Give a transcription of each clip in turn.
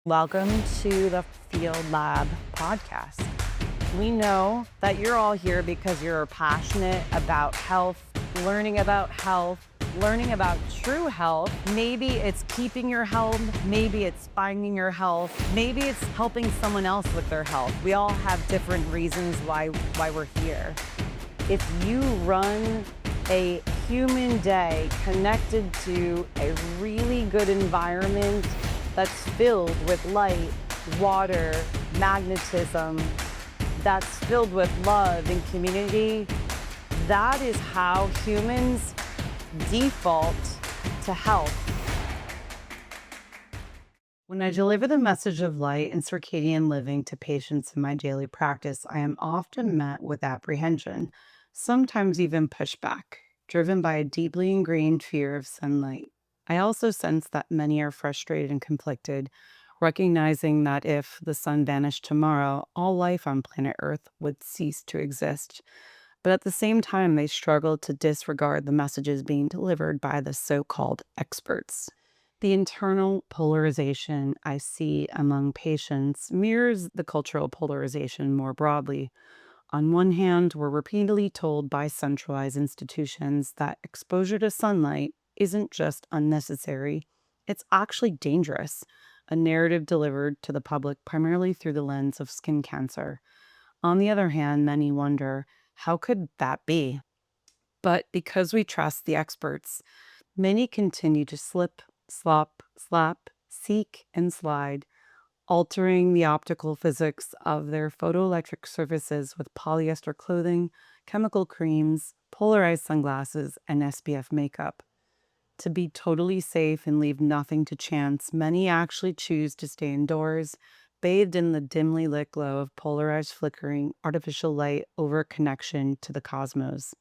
Welcome to the Field Lab podcast. We know that you're all here because you're passionate about health, learning about true health. Maybe it's keeping your health, maybe it's finding your health, maybe it's helping someone else with their health. We all have different reasons why we're here. If you run a human day connected to a really good environment that's filled with light, water, magnetism, that's filled with love and community, that is how humans default to health. When I deliver the message of light and circadian living to patients in my daily practice, I am often met with apprehension, sometimes even pushback, driven by a deeply ingrained fear of sunlight. I also sense that many are frustrated and conflicted, recognizing that if the sun vanished tomorrow, all life on planet Earth would cease to exist. But at the same time, they struggle to disregard the messages being delivered by the so-called experts. The internal polarization I see among patients mirrors the cultural polarization more broadly. On one hand, we're repeatedly told by centralized institutions that exposure to sunlight isn't just unnecessary, it's actually dangerous, a narrative delivered to the public primarily through the lens of skin cancer. On the other hand, many wonder, how could that be? But because we trust the experts, many continue to slip, slap, seek, and slide, altering the optical physics of their photoelectric surfaces with polyester clothing, chemical creams, polarized sunglasses, and SPF makeup. To be totally safe and leave nothing to chance, many actually choose to stay indoors, bathed in the dimly lit glow of polarized flickering artificial light over connection to the cosmos.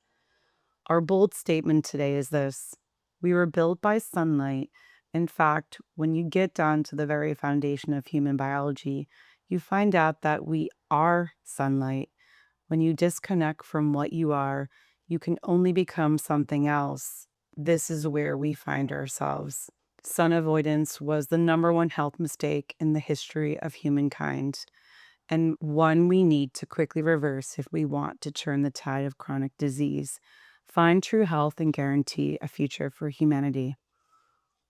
Our bold statement today is this: we were built by sunlight. In fact, when you get down to the very foundation of human biology, you find out that we are sunlight. When you disconnect from what you are, you can only become something else. This is where we find ourselves. Sun avoidance was the number one health mistake in the history of humankind, and one we need to quickly reverse if we want to turn the tide of chronic disease, find true health, and guarantee a future for humanity.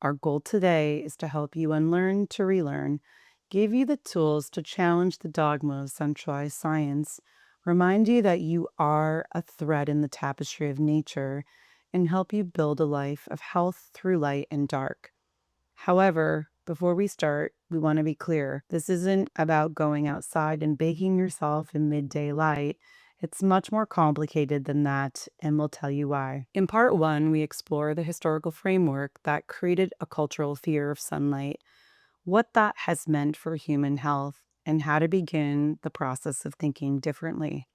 Our goal today is to help you unlearn to relearn, give you the tools to challenge the dogma of centralized science, remind you that you are a thread in the tapestry of nature, and help you build a life of health through light and dark. However, before we start, we want to be clear. This isn't about going outside and baking yourself in midday light. It's much more complicated than that, and we'll tell you why. In part one, we explore the historical framework that created a cultural fear of sunlight, what that has meant for human health, and how to begin the process of thinking differently.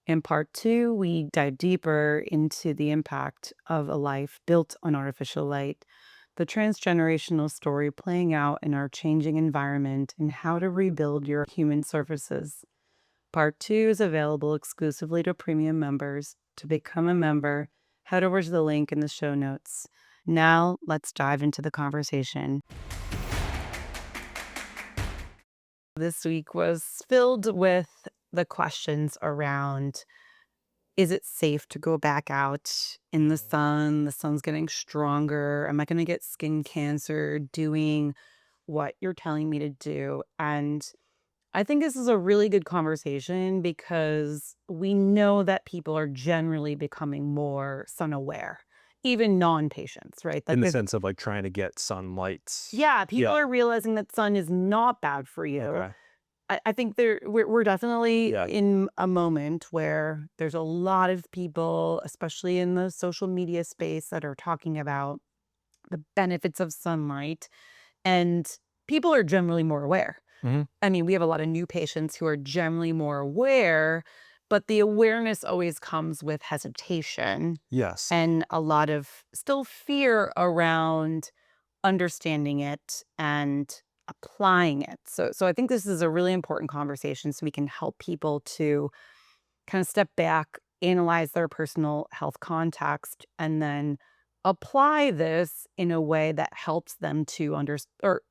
In part two, we dive deeper into the impact of a life built on artificial light, the transgenerational story playing out in our changing environment, and how to rebuild your human surfaces. Part two is available exclusively to premium members. To become a member, head over to the link in the show notes. Now, let's dive into the conversation. This week was filled with the questions around, is it safe to go back out in the sun? The sun's getting stronger. Am I going to get skin cancer doing what you're telling me to do? And I think this is a really good conversation because we know that people are generally becoming more sun aware, even non-patients, right? In the sense of, like, trying to get sunlight. Yeah, people Yeah. are realizing that sun is not bad for you. Okay. I think we're definitely Yeah. in a moment where there's a lot of people, especially in the social media space, that are talking about the benefits of sunlight, and people are generally more aware. Mhm. I mean, we have a lot of new patients who are generally more aware, but the awareness always comes with hesitation Yes. and a lot of still fear around understanding it and applying it. So I think this is a really important conversation so we can help people to kind of step back, analyze their personal health context, and then apply this in a way that helps them to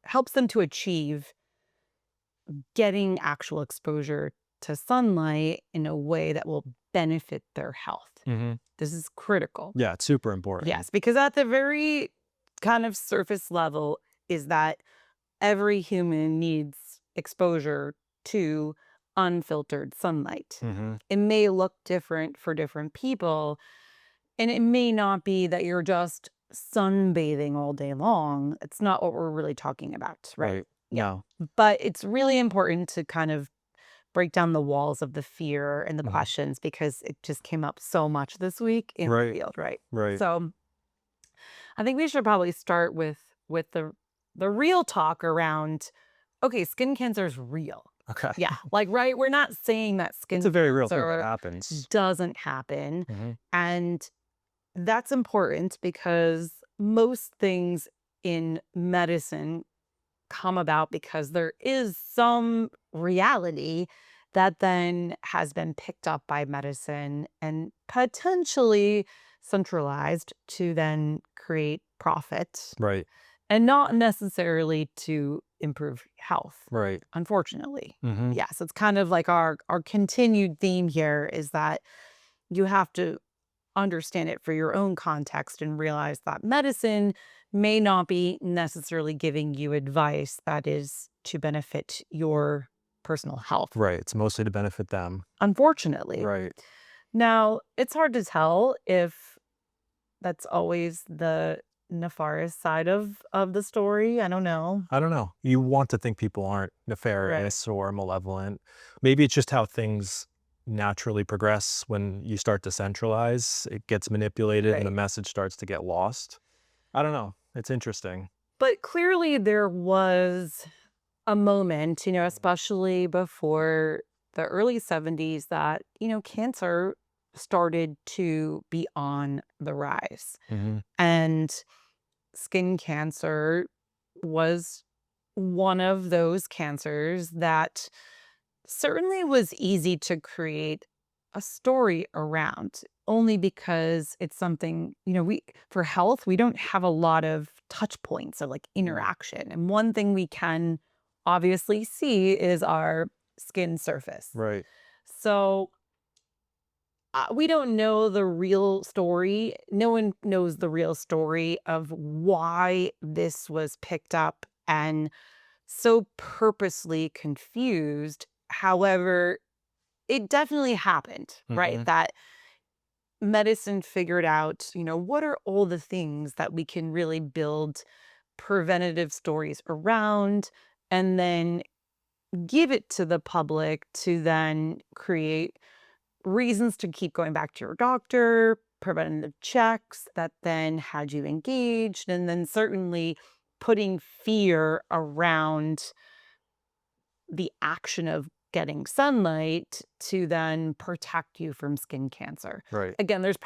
helps them to achieve getting actual exposure to sunlight in a way that will benefit their health. Hmm. This is critical. Yeah, it's super important. Yes, because at the very kind of surface level is that every human needs exposure to unfiltered sunlight. Hmm. It may look different for different people, and it may not be that you're just sunbathing all day long. It's not what we're really talking about, right? Right. Yeah. No. But it's really important to kind of break down the walls of the fear and the Mhm. questions because it just came up so much this week in the Right. field, right? Right. So I think we should probably start with the real talk around, okay, skin cancer is real. Okay. Yeah, like, right, we're not saying that It's skin a very real thing that cancer happens. doesn't happen, Hmm. and that's important because most things in medicine come about because there is some reality that then has been picked up by medicine and potentially centralized to then create profit Right. and not necessarily to improve health, Right. unfortunately. Hmm. Yes, it's kind of like our continued theme here is that you have to understand it for your own context and realize that medicine may not be necessarily giving you advice that is to benefit your personal health, Right. It's mostly to benefit them. unfortunately. Right. Now, it's hard to tell if that's always the nefarious side of the story. I don't know. I don't know. You want to think people aren't Right. nefarious or malevolent. Maybe it's just how things naturally progress when you start to centralize. It gets manipulated and the Right. message starts to get lost. I don't know. It's interesting. But clearly there was a moment, Mhm. especially before the early 70s that, cancer started to be on the rise. Mhm. And skin cancer was one of those cancers that certainly was easy to create a story around only because it's something, we for health, we don't have a lot of touch points of like Mm. interaction. And one thing we can obviously see is our skin surface. Right. So we don't know the real story. No one knows the real story of why this was picked up and so purposely confused. However, it definitely happened, right? Mhm. That medicine figured out, what are all the things that we can really build preventative stories around and then give it to the public to then create reasons to keep going back to your doctor, preventative checks that then had you engaged, and then certainly putting fear around the action of getting sunlight to then protect you from skin cancer. Right. Again, there's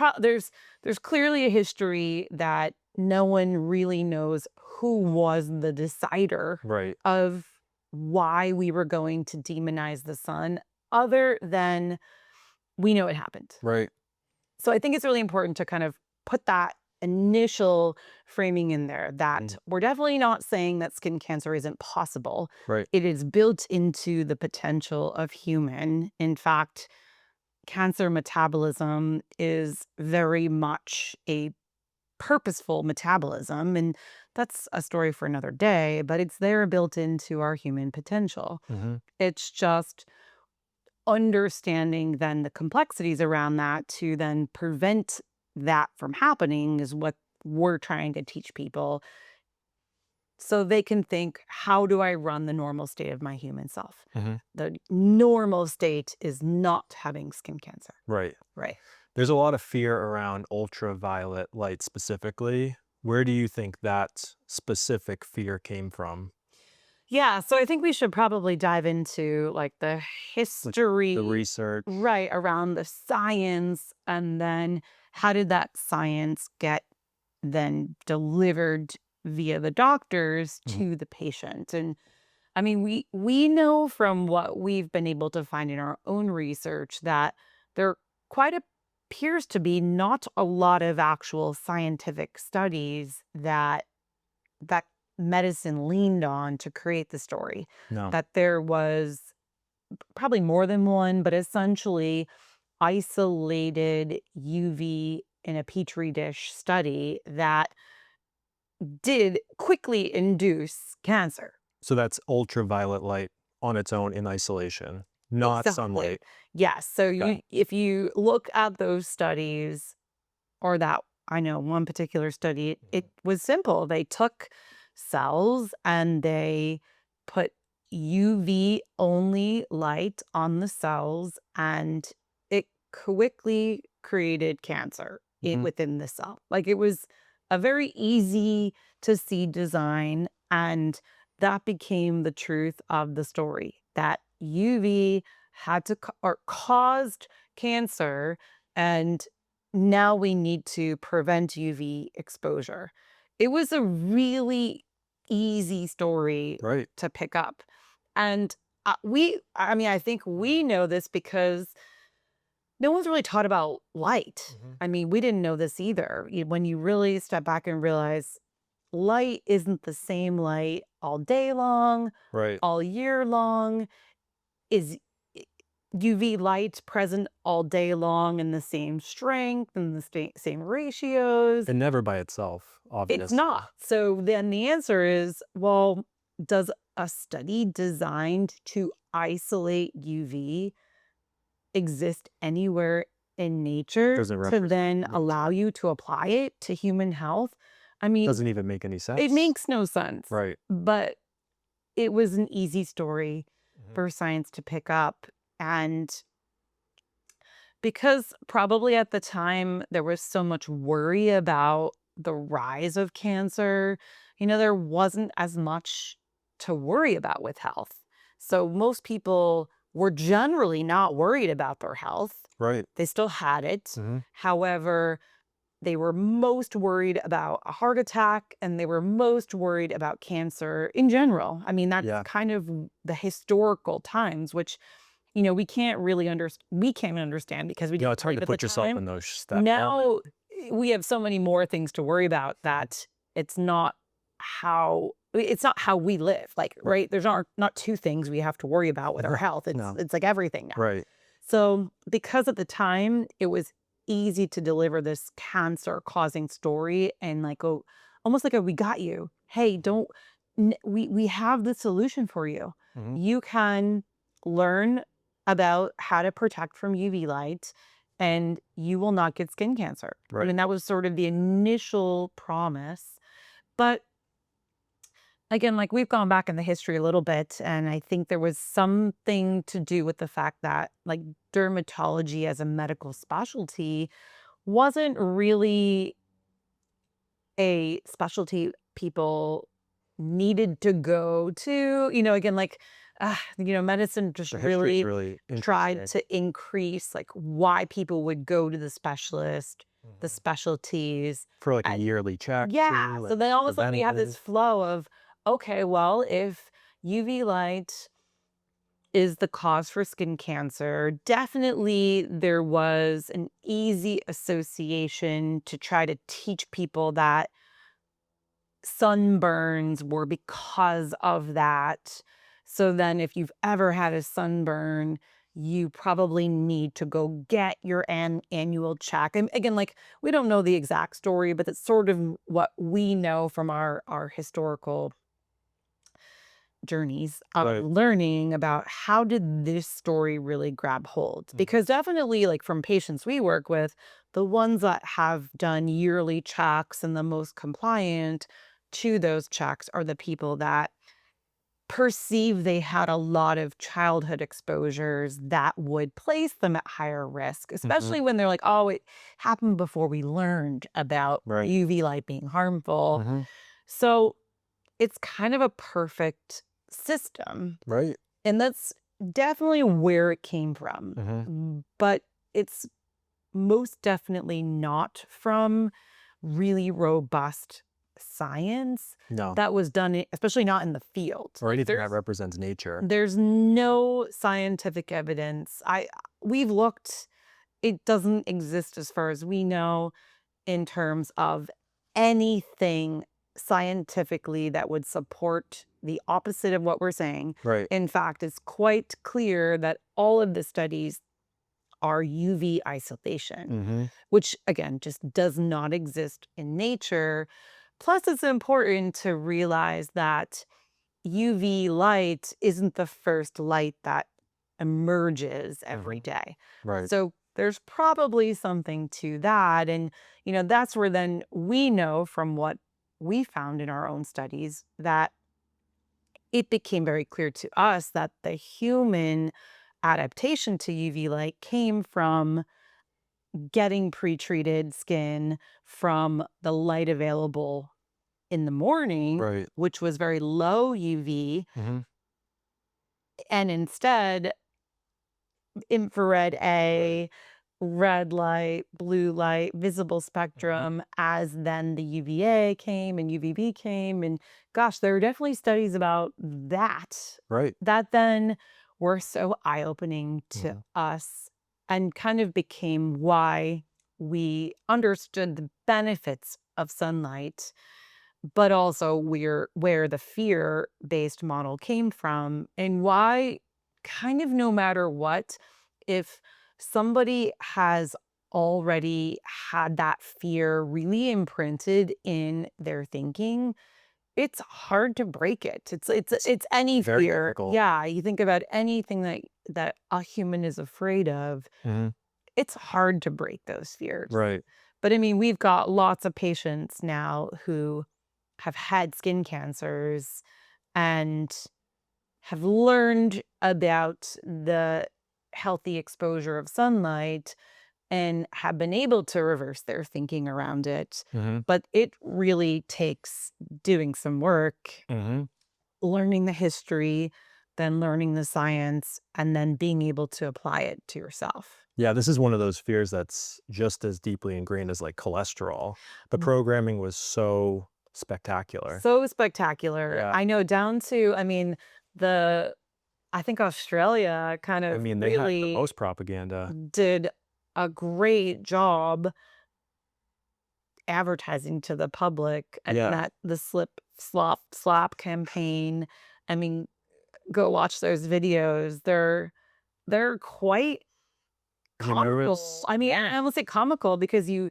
clearly a history that no one really knows who was the decider Right. of why we were going to demonize the sun other than we know it happened. Right. So I think it's really important to kind of put that initial framing in there that Mm. we're definitely not saying that skin cancer isn't possible. Right. It is built into the potential of human. In fact, cancer metabolism is very much a purposeful metabolism. And that's a story for another day, but it's there built into our human potential. Mhm. It's just understanding then the complexities around that to then prevent that from happening is what we're trying to teach people so they can think, how do I run the normal state of my human self? Mhm. The normal state is not having skin cancer. Right. Right. There's a lot of fear around ultraviolet light specifically. Where do you think that specific fear came from? Yeah, so I think we should probably dive into like the Like the history, research? right, around the science and then how did that science get then delivered via the doctors Mhm. to the patient. And I mean, we know from what we've been able to find in our own research that there quite appears to be not a lot of actual scientific studies that medicine leaned on to create the story. No. That there was probably more than one, but essentially isolated UV in a petri dish study that did quickly induce cancer. So that's ultraviolet light on its own in isolation, not Exactly. sunlight. Yes. So Okay. if you look at those studies, or that I know one particular study, it Mhm. was simple. They took cells and they put UV only light on the cells, and it quickly created cancer Mhm. within the cell. Like, it was a very easy to see design. And that became the truth of the story, that UV had to or caused cancer. And now we need to prevent UV exposure. It was a really easy story Right. to pick up. And I mean, I think we know this because no one's really taught about light. Mhm. I mean, we didn't know this either. When you really step back and realize light isn't the same light all day long, Right. all year long. Is UV light present all day long in the same strength and the same ratios? And never by itself, It's obviously. not. So then the answer is, well, does a study designed to isolate UV exist anywhere in nature Doesn't to represent then allow nature. you to apply it to human health? I mean, Doesn't even make any it sense. makes no sense. Right. But it was an easy story Mhm. for science to pick up. And because probably at the time there was so much worry about the rise of cancer, there wasn't as much to worry about with health. So most people were generally not worried about their health. Right. They still had it. Mhm. However, they were most worried about a heart attack, and they were most worried about cancer in general. I mean, that's Yeah. kind of the historical times, which we can't understand because we You know, didn't it's hard live to at the put yourself time. in those that moment. Now, we have so many more things to worry about that it's not how we live, like, Right. right? There's not 2 things we have to worry about with our No, health. It's no. it's like everything now. Right. So, because at the time it was easy to deliver this cancer-causing story and like, oh, almost like a "We got you. Hey, Mhm. don't we have the solution for you. Mhm. You can learn about how to protect from UV light, and you will not get skin cancer." I Right. mean, that was sort of the initial promise. But again, like, we've gone back in the history a little bit, and I think there was something to do with the fact that, like, dermatology as a medical specialty wasn't really a specialty people needed to go to. Again, like, medicine just The history is really really tried interesting. to increase, like, why people would go to the specialist, the Mhm. specialties. For, like, a And yearly check yeah, too, so like, then all of a sudden we have this preventative. flow of, okay, well, if UV light is the cause for skin cancer, definitely there was an easy association to try to teach people that sunburns were because of that. So then if you've ever had a sunburn, you probably need to go get your annual check. And again, like, we don't know the exact story, but it's sort of what we know from our historical journeys of Right. learning about how did this story really grab hold. Mhm. Because definitely, like, from patients we work with, the ones that have done yearly checks and the most compliant to those checks are the people that perceive they had a lot of childhood exposures that would place them at higher risk, Mhm. especially when they're like, oh, it happened before we learned about Right. UV light being harmful. Mhm. So it's kind of a perfect system, Right. and that's definitely where it came from. Mhm. But it's most definitely not from really robust science No. that was done, especially not in the field. Or Like, anything that represents nature. there's no scientific evidence. We've looked, it doesn't exist as far as we know in terms of anything scientifically that would support the opposite of what we're saying. Right. In fact, it's quite clear that all of the studies are UV isolation, Mhm. which again just does not exist in nature. Plus, it's important to realize that UV light isn't the first light that emerges every Mhm. day. Right. So there's probably something to that. And, that's where then we know from what we found in our own studies that it became very clear to us that the human adaptation to UV light came from getting pre-treated skin from the light available in the morning, Right. which was very low UV, Mhm. and instead infrared A, red light, blue light, visible Mhm. spectrum, as then the UVA came and UVB came. And gosh, there are definitely studies about that Right. that then were so eye-opening to Mhm. us and kind of became why we understood the benefits of sunlight, but also where the fear-based model came from and why kind of no matter what, if somebody has already had that fear really imprinted in their thinking, it's hard to break it. It's It's any very fear. difficult. Yeah, you think about anything that a human is afraid of, Mhm. it's hard to break those fears. Right. But I mean, we've got lots of patients now who have had skin cancers and have learned about the healthy exposure of sunlight and have been able to reverse their thinking around it. Mhm. But it really takes doing some work, Mhm. learning the history, then learning the science, and then being able to apply it to yourself. Yeah, this is one of those fears that's just as deeply ingrained as, like, cholesterol. The programming was so spectacular. So spectacular. Yeah. I know down to, I mean, the I think Australia kind I of mean, they had the really most propaganda. did a great job advertising to the public and Yeah. that the slip slop slap campaign. I mean, go watch those videos. They're quite I mean, there comical. was I mean, I almost say comical because you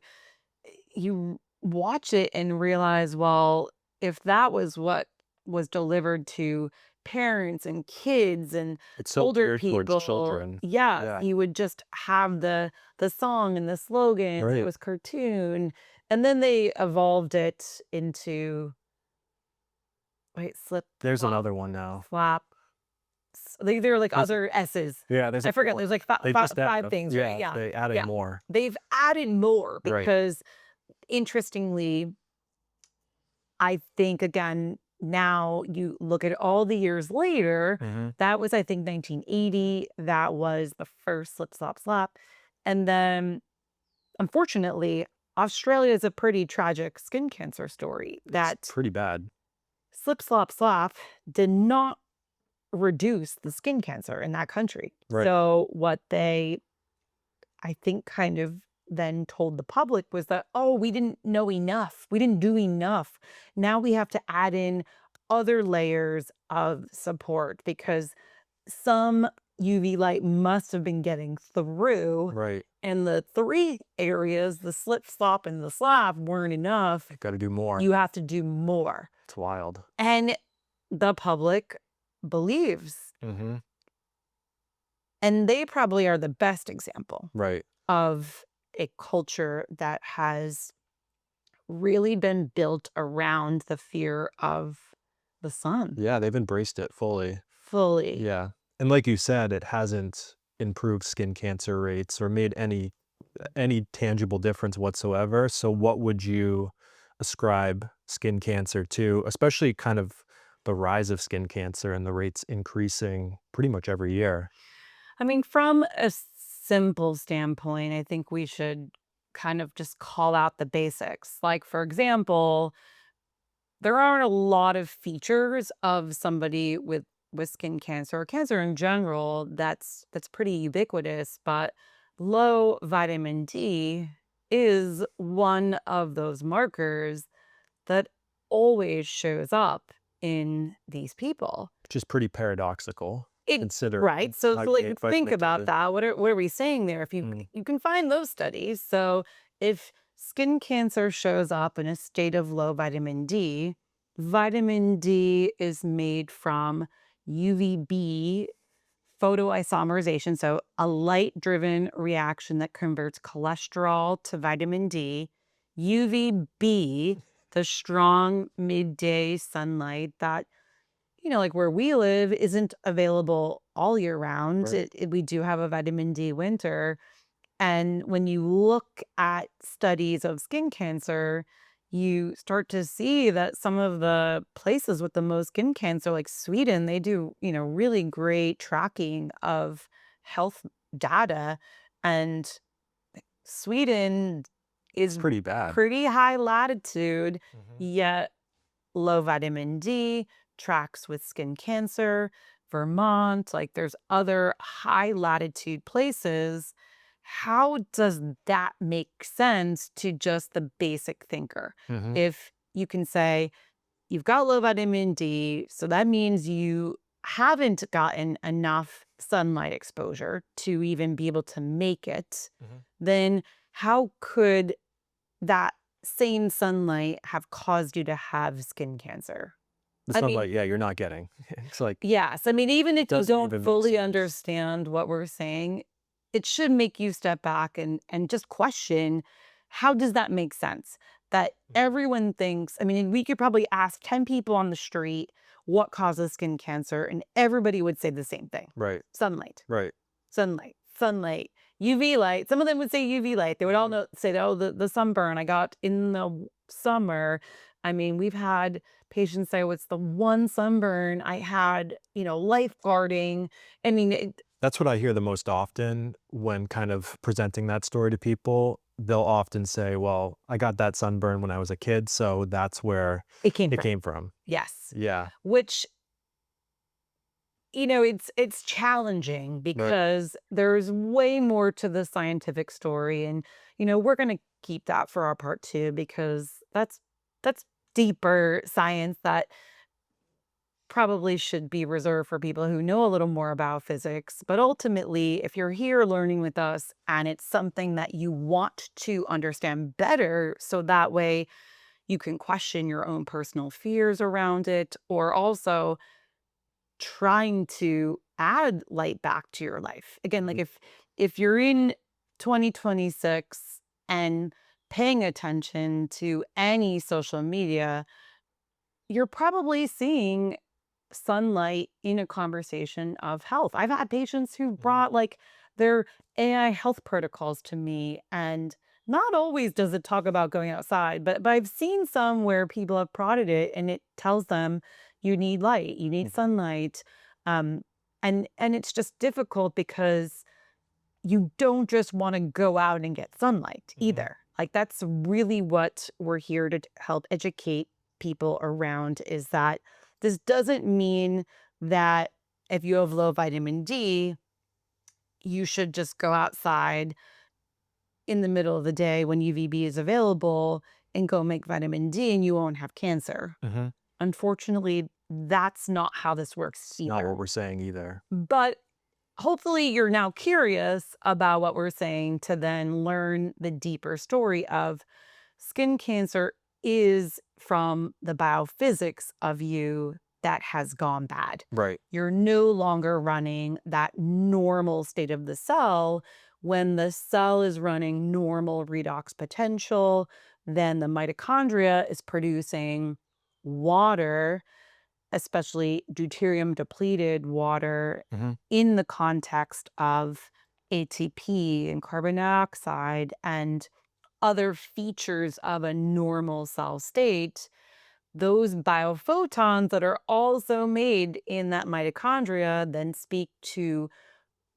watch it and realize, well, if that was what was delivered to parents and kids and it's so older geared towards people, children. yeah, Yeah. you would just have the song and the slogans. It Right. was cartoon, and then they evolved it into wait, slip, There's flop, another one now. flap. There are like There's other S's. there's I another forget. one. There's like They just add five things, right? Yeah, they added yeah. more. They've added more Right. because interestingly, I think again, now you look at all the years later, Mhm. that was, I think, 1980. That was the first slip, slop, slap. And then, unfortunately, Australia is a pretty tragic skin cancer story It's that pretty bad. slip, slop, slap did not reduce the skin cancer in that country. Right. So, what they I think kind of then told the public was that, oh, we didn't know enough. We didn't do enough. Now we have to add in other layers of support because some UV light must have been getting through. Right. And the three areas, the slip, slop, and the slab, weren't enough. Gotta do more. You have to do more. It's wild. And the public believes. Mhm. And they probably are the best example Right. of a culture that has really been built around the fear of the sun Yeah, they've embraced it fully. fully. Yeah. And like you said, it hasn't improved skin cancer rates or made any tangible difference whatsoever. So what would you ascribe skin cancer to, especially kind of the rise of skin cancer and the rates increasing pretty much every year? I mean, from a simple standpoint, I think we should kind of just call out the basics. Like, for example, there aren't a lot of features of somebody with skin cancer or cancer in general that's pretty ubiquitous, but low vitamin D is one of those markers that always shows up in these people. Which is pretty paradoxical It considering right. So, how so you like need think vitamin about D. that. What are we saying there? If you Mm, you can find those studies. So if skin cancer shows up in a state of low vitamin D is made from UVB photoisomerization. So a light driven reaction that converts cholesterol to vitamin D. UVB, the strong midday sunlight that like where we live isn't available all year round. right. We do have a vitamin D winter. And when you look at studies of skin cancer, you start to see that some of the places with the most skin cancer, like Sweden, they do, really great tracking of health data. And Sweden It's is pretty bad. pretty high latitude, Mhm. yet low vitamin D, tracks with skin cancer, Vermont, like there's other high latitude places. How does that make sense to just the basic thinker? Mhm. If you can say you've got low vitamin D, so that means you haven't gotten enough sunlight exposure to even be able to make it, Mhm. then how could that same sunlight have caused you to have skin cancer? The I mean, sunlight, yeah, you're not getting. It's like, yes. I mean, even if you doesn't don't even make fully sense. understand what we're saying, it should make you step back and just question, how does that make sense? That Mhm. everyone thinks, I mean, we could probably ask 10 people on the street what causes skin cancer, and everybody would say the same thing. Right, Sunlight. right. Sunlight, UV light. Some of them would say UV light. They would all Mhm. say, "Oh, the sunburn I got in the summer." I mean, we've had patients say, "Oh, it's the one sunburn I had, lifeguarding." I mean, That's what I hear the most often when kind of presenting that story to people. They'll often say, "Well, I got that sunburn when I was a kid, so that's where it came it from. came from." Yes, Yeah. which it's challenging Right. because there's way more to the scientific story, and we're gonna keep that for our part two because that's deeper science that probably should be reserved for people who know a little more about physics. But ultimately, if you're here learning with us and it's something that you want to understand better, so that way you can question your own personal fears around it, or also trying to add light back to your life. Again, like Mhm. if you're in 2026 and paying attention to any social media, you're probably seeing sunlight in a conversation of health. I've had patients who Mhm. brought like their AI health protocols to me, and not always does it talk about going outside, but I've seen some where people have prodded it and it tells them you need light, you need Mhm. sunlight. Um, and it's just difficult because you don't just want to go out and get sunlight Mhm. either. Like that's really what we're here to help educate people around, is that this doesn't mean that if you have low vitamin D, you should just go outside in the middle of the day when UVB is available and go make vitamin D and you won't have cancer. Mhm. Unfortunately, that's not how this works It's not what either. we're saying either. But hopefully, you're now curious about what we're saying to then learn the deeper story of skin cancer is from the biophysics of you that has gone bad. Right. You're no longer running that normal state of the cell. When the cell is running normal redox potential, then the mitochondria is producing water, especially deuterium depleted water, Mhm. in the context of ATP and carbon dioxide and other features of a normal cell state. Those biophotons that are also made in that mitochondria then speak to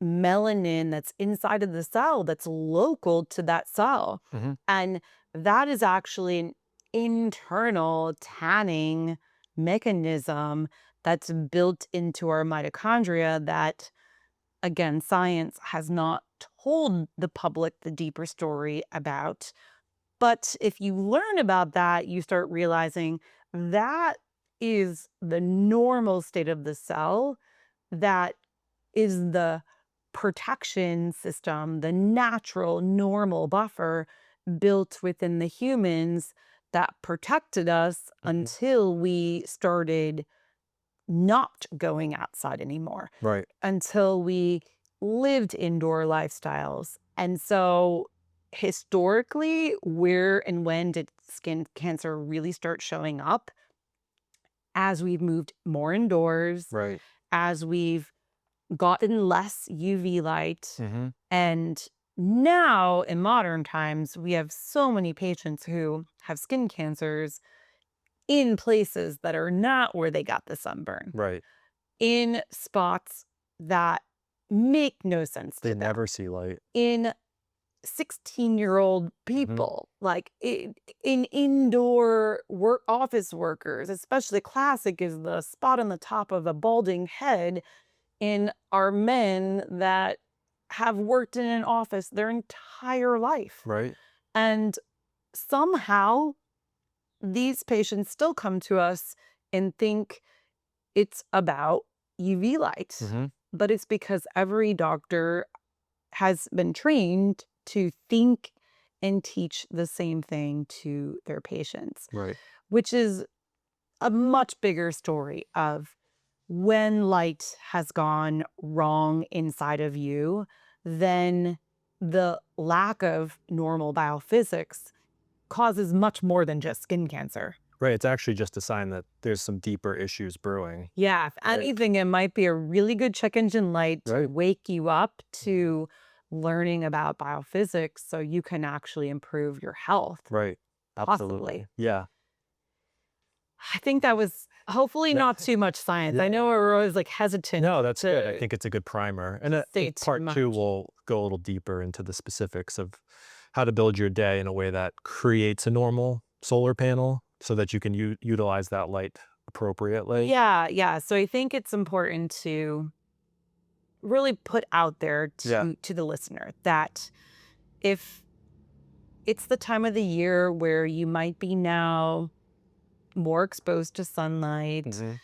melanin that's inside of the cell that's local to that cell. Mhm. And that is actually an internal tanning mechanism that's built into our mitochondria that, again, science has not told the public the deeper story about. But if you learn about that, you start realizing, That is the normal state of the cell. That is the protection system, the natural, normal buffer built within the humans that protected us Mhm. until we started not going outside anymore, Right. until we lived indoor lifestyles. And so, historically, where and when did skin cancer really start showing up? As we've moved more indoors, Right. as we've gotten less UV light. Mhm. And now in modern times, we have so many patients who have skin cancers in places that are not where they got the sunburn, Right. in spots that make no sense They to them, never see light. in 16-year-old Mhm. people, like in indoor work office workers, especially classic is the spot on the top of a balding head in our men that have worked in an office their entire life. Right. And somehow these patients still come to us and think it's about UV light. Mhm. But it's because every doctor has been trained to think and teach the same thing to their patients, Right. which is a much bigger story of when light has gone wrong inside of you, then the lack of normal biophysics causes much more than just skin cancer. Right, it's actually just a sign that there's some deeper issues brewing. Yeah, if Right. anything, it might be a really good check engine light to Right. wake you up to learning about biophysics so you can actually improve your health, Right. possibly. Absolutely. Yeah. I think that was hopefully No. not too much science. Yeah. I know we're always like hesitant No, that's good. I to think it's a good primer. And say too part two, much. will go a little deeper into the specifics of how to build your day in a way that creates a normal solar panel so that you can utilize that light appropriately. Yeah, yeah. So I think it's important to really put out there Yeah. to the listener that if it's the time of the year where you might be now more exposed to sunlight, Mhm.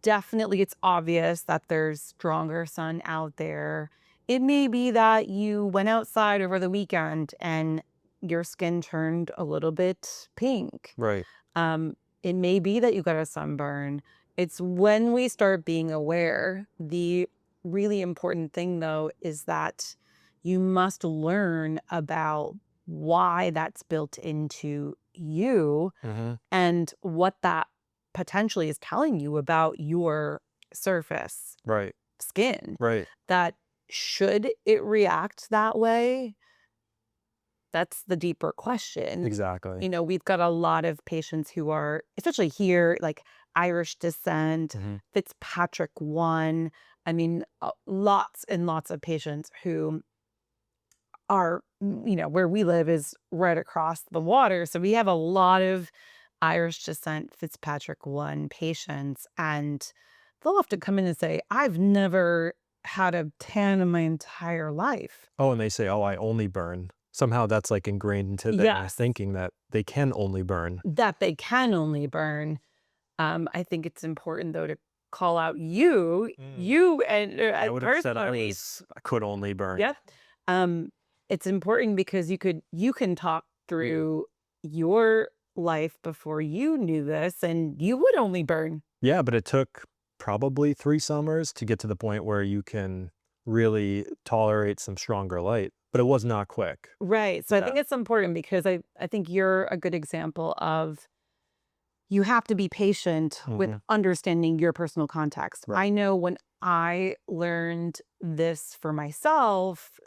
definitely it's obvious that there's stronger sun out there. It may be that you went outside over the weekend and your skin turned a little bit pink. Right. Um, it may be that you got a sunburn. It's when we start being aware. The really important thing, though, is that you must learn about why that's built into you Mhm. and what that potentially is telling you about your surface Right. skin. Right. That should it react that way? That's the deeper question. Exactly. You know, we've got a lot of patients who are, especially here, like Irish descent, Mhm. Fitzpatrick one. I mean, lots and lots of patients who are, where we live is right across the water. So we have a lot of Irish descent Fitzpatrick one patients, and they'll often come in and say, I've never had a tan in my entire life. Oh, and they say, "Oh, I only burn." Somehow that's, like, ingrained into their Yes, thinking that they can only burn. that they can only burn. I think it's important though to call out you, Mm. you and I would have said personally. I could only burn. Yep. Um, it's important because you can talk through your life before you knew this, and you would only burn. Yeah, but it took probably 3 summers to get to the point where you can really tolerate some stronger light, but it was not quick. Right. So I Yeah. think it's important because I think you're a good example of you have to be patient with Mhm. understanding your personal context. Right. I know when I learned this for myself,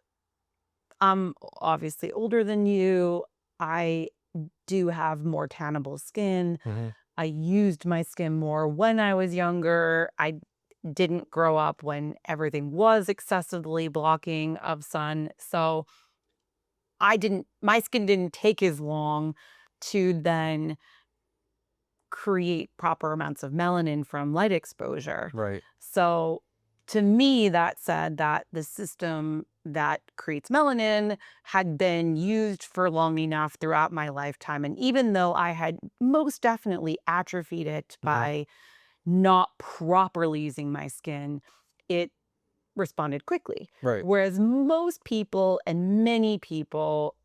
I'm obviously older than you. I do have more tannable skin. Mhm. I used my skin more when I was younger. I didn't grow up when everything was excessively blocking of sun. So my skin didn't take as long to then create proper amounts of melanin from light exposure. Right. So To me, that said that the system that creates melanin had been used for long enough throughout my lifetime. And even though I had most definitely atrophied it Mhm. by not properly using my skin, it responded quickly. Right. Whereas most people and many people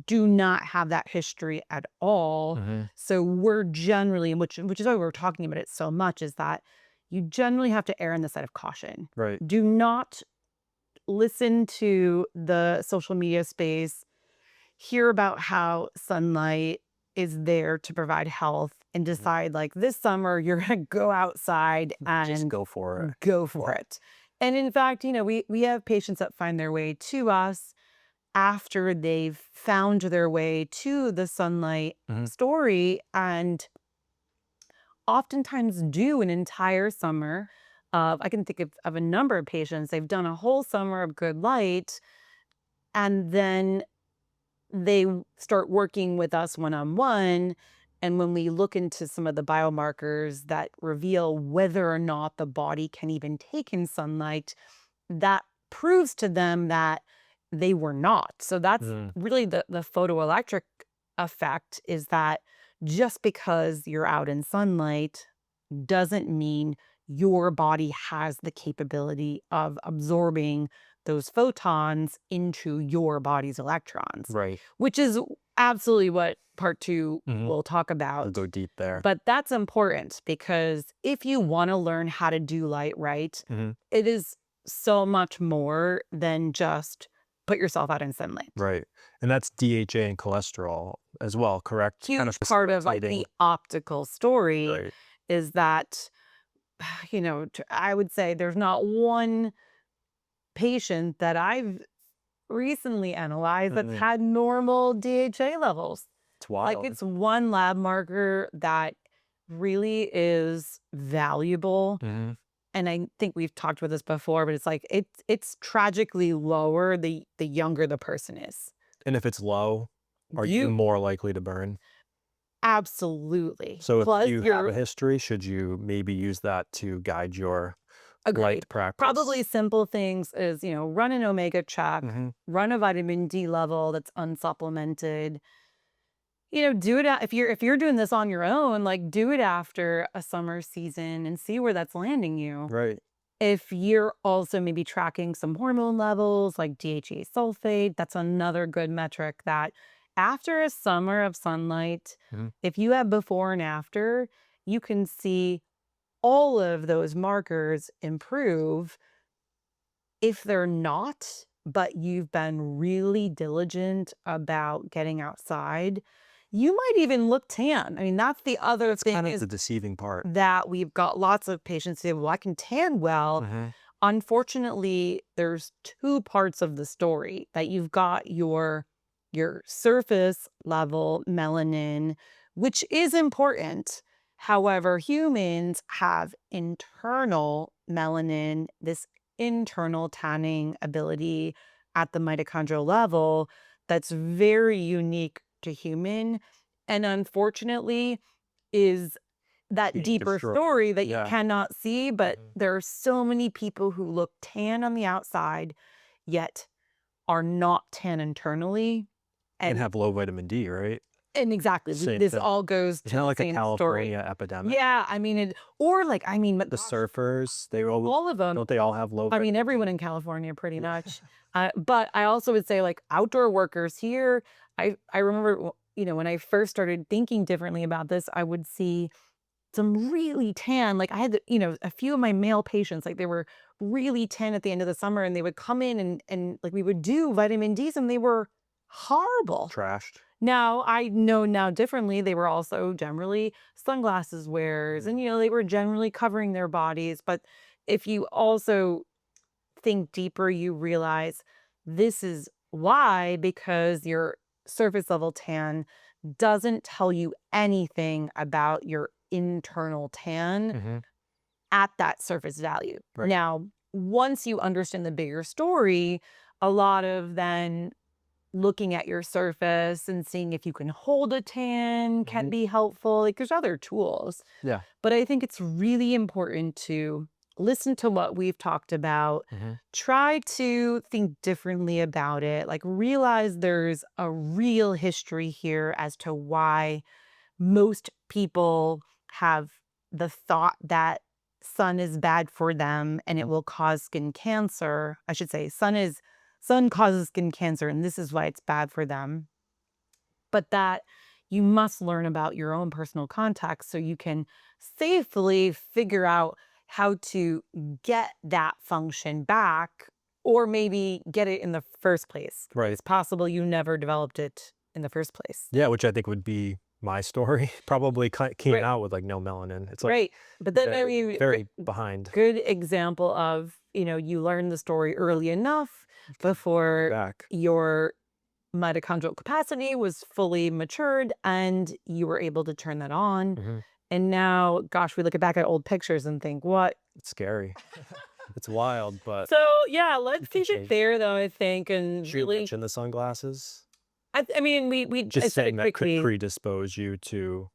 do not have that history at all. Mhm. So we're generally, which is why we're talking about it so much, is that you generally have to err on the side of caution. Right. Do not listen to the social media space, hear about how sunlight is there to provide health, and Mhm. decide like this summer you're going to go outside Just and go for it. go for Yeah. it. And in fact, we have patients that find their way to us after they've found their way to the sunlight Mhm. story, and oftentimes do an entire summer of, I can think of a number of patients, they've done a whole summer of good light, and then they start working with us one-on-one. And when we look into some of the biomarkers that reveal whether or not the body can even take in sunlight, that proves to them that they were not. So that's Mhm. really the photoelectric effect, is that just because you're out in sunlight doesn't mean your body has the capability of absorbing those photons into your body's electrons, Right. which is absolutely what part two Mhm. will talk We'll about. go deep there. But that's important because if you want to learn how to do light right, Mhm. it is so much more than just put yourself out in sunlight. Right. And that's DHA and cholesterol as well, correct? Kind of Huge part of like facilitating. the optical story Right. is that, I would say there's not one patient that I've recently analyzed that's Mhm. had normal DHA levels. It's Like, wild. it's one lab marker that really is valuable. Mhm. And I think we've talked about this before, but it's like it's tragically lower the younger the person is. And if it's low, are you You more likely to burn? absolutely. So if Plus, you have a you're history, should you maybe use that to guide your agreed. light practice? Probably simple things is, run an omega check, Mhm. run a vitamin D level that's unsupplemented. Do it if you're doing this on your own, like do it after a summer season and see where that's landing you. Right. If you're also maybe tracking some hormone levels like DHEA sulfate, that's another good metric that after a summer of sunlight, Mhm. if you have before and after, you can see all of those markers improve. If they're not, but you've been really diligent about getting outside, you might even look tan. I mean, that's the other That's thing, kind of is the deceiving part. that we've got lots of patients say, well, I can tan well. Mhm. Unfortunately, there's two parts of the story: that you've got your surface level melanin, which is important. However, humans have internal melanin, this internal tanning ability at the mitochondrial level that's very unique to human, and unfortunately is that Being deeper destroyed. story that you Yeah. cannot see. But Mhm. there are so many people who look tan on the outside, yet are not tan internally. And And have low vitamin D, right? exactly, Same this thing. all goes Isn't to that the like a same story. California epidemic? Yeah, I mean, but The gosh, surfers, they all all of them. don't they all have low I mean, vitamin everyone D? in California pretty Yeah. much. But I also would say, like, outdoor workers here, I remember, when I first started thinking differently about this, I would see some really tan, like, I had, a few of my male patients, like, they were really tan at the end of the summer, and they would come in and like, we would do vitamin Ds, and they were horrible. Trashed. Now, I know now differently, they were also generally sunglasses wearers, Mhm. and, they were generally covering their bodies. But if you also think deeper, you realize this is why, because your surface level tan doesn't tell you anything about your internal tan Mhm. at that surface value. Right. Now, once you understand the bigger story, a lot of then looking at your surface and seeing if you can hold a tan can Mhm. be helpful. Like, there's other tools, Yeah. but I think it's really important to listen to what we've talked about, Mhm. try to think differently about it, like realize there's a real history here as to why most people have the thought that sun is bad for them and it Mhm. will cause skin cancer. I should say sun causes skin cancer and this is why it's bad for them. But that you must learn about your own personal context so you can safely figure out how to get that function back or maybe get it in the first place. Right. It's possible you never developed it in the first place. Yeah, which I think would be my story. Probably came Right. out with, like, no melanin. It's, like, Right. But then I very, mean, very behind. good example of, you learn the story early enough before Back. your mitochondrial capacity was fully matured and you were able to turn that on. Mhm. And now, gosh, we look back at old pictures and think, what? It's scary. It's wild, but So yeah, let's it can keep it change. there though, I think, and Should we really, mention the sunglasses? I mean, I Just said it saying that could quickly. predispose you to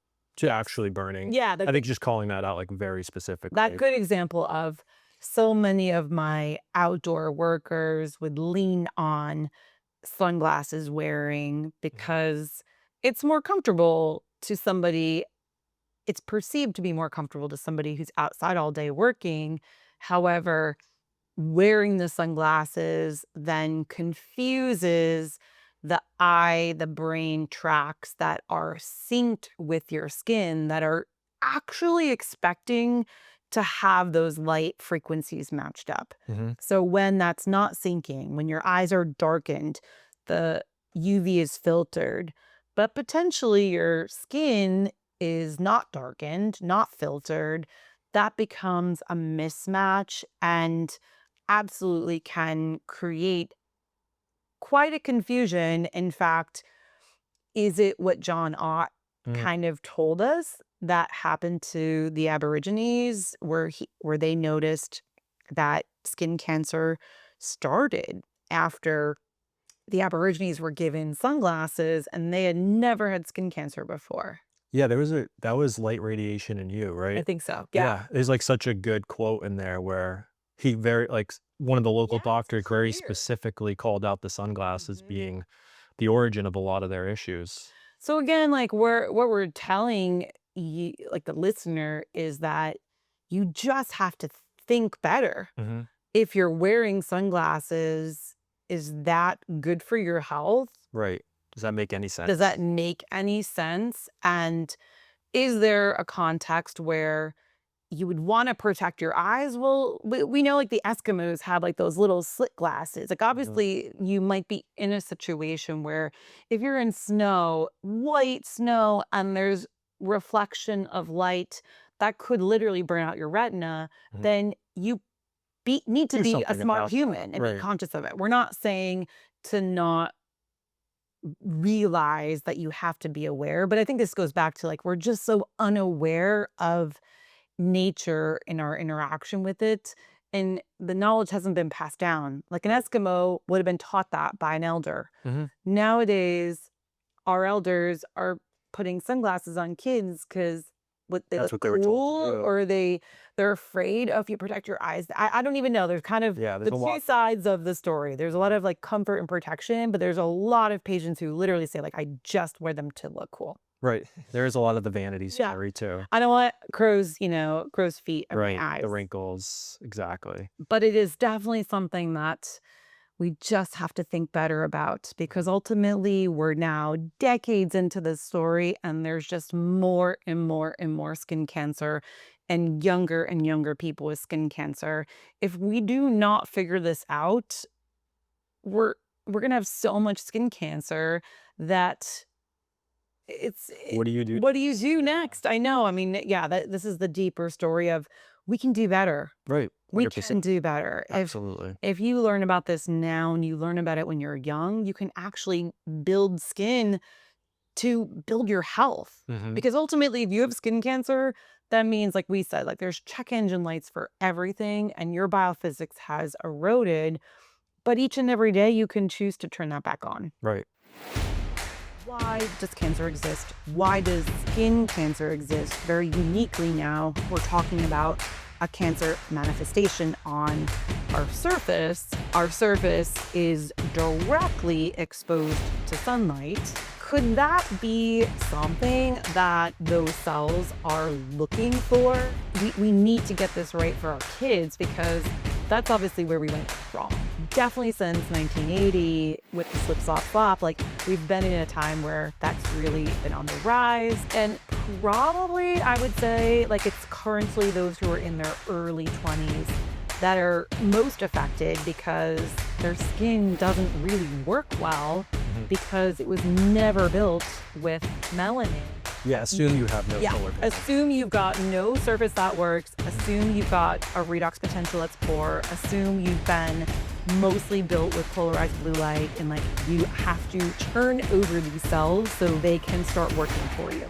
actually burning. Yeah, I think just calling that out, like, very that specifically. good example of so many of my outdoor workers would lean on sunglasses wearing Mhm. because it's more comfortable to somebody. It's perceived to be more comfortable to somebody who's outside all day working. However, wearing the sunglasses then confuses the eye, the brain tracks that are synced with your skin that are actually expecting to have those light frequencies matched up. Mhm. So when that's not syncing, when your eyes are darkened, the UV is filtered, but potentially your skin is not darkened, not filtered, that becomes a mismatch and absolutely can create quite a confusion. In fact, is it what John Ott Mm. kind of told us that happened to the Aborigines, where they noticed that skin cancer started after the Aborigines were given sunglasses and they had never had skin cancer before? Yeah, that was Light Radiation in You, I right? think so. Yeah. Yeah, there's, like, such a good quote in there where he very like, one of the local Yeah, it's doctors very clear. specifically called out the sunglasses Mhm. being the origin of a lot of their issues. So again, like what we're telling you, like the listener, is that you just have to think better. Mhm. If you're wearing sunglasses, is that good for your health? Right. Does that make any Does that sense? make any sense? And is there a context where you would want to protect your eyes? Well, we know like the Eskimos have like those little slit glasses. Like Mhm. obviously you might be in a situation where if you're in snow, white snow, and there's reflection of light that could literally burn out your retina, Mhm. then you need to Do be a something smart about that. human and be Right. conscious of it. We're not saying to not realize that you have to be aware, but I think this goes back to like we're just so unaware of nature in our interaction with it, and the knowledge hasn't been passed down. Like an Right. Eskimo would have been taught that by an elder. Mhm. Nowadays, our elders are putting sunglasses on kids because what they That's look what they were told to cool do. or they're afraid, oh, if you protect your eyes. I don't even know. There's kind of Yeah, there's the a two lot. sides of the story. There's a lot of like comfort and protection, but there's a lot of patients who literally say, like, I just wear them to look cool. Right. There is a lot of the vanity Yeah. story too. I don't want crow's feet in my Right. The eyes. wrinkles. Exactly. But it is definitely something that we just have to think better about because Mhm. ultimately we're now decades into this story and there's just more and more and more skin cancer and younger people with skin cancer. If we do not figure this out, we're we're going to have so much skin cancer that What do you do what do you next? do Yeah. next? I know. I mean, yeah, this is the deeper story of we can do better. Right. We can 100%. do better. Absolutely. If you learn about this now and you learn about it when you're young, you can actually build skin to build your health. Mhm. Because ultimately, if you have skin cancer, that means, like we said, like there's check engine lights for everything, and your biophysics has eroded. But each and every day, you can choose to turn that back on. Right. Why does cancer exist? Why does skin cancer exist? Very uniquely now, we're talking about a cancer manifestation on our surface is directly exposed to sunlight. Could that be something that those cells are looking for? We need to get this right for our kids, because that's obviously where we went wrong. Definitely since 1980 with the slip, slop, flop, like we've been in a time where that's really been on the rise. And probably I would say like it's currently those who are in their early 20s that are most affected, because their skin doesn't really work well because it was never built with melanin. Yeah, assume you have no Yeah, solar panels. assume you've got no surface that works. Assume you've got a redox potential that's poor. Assume you've been mostly built with polarized blue light, and like you have to turn over these cells so they can start working for you.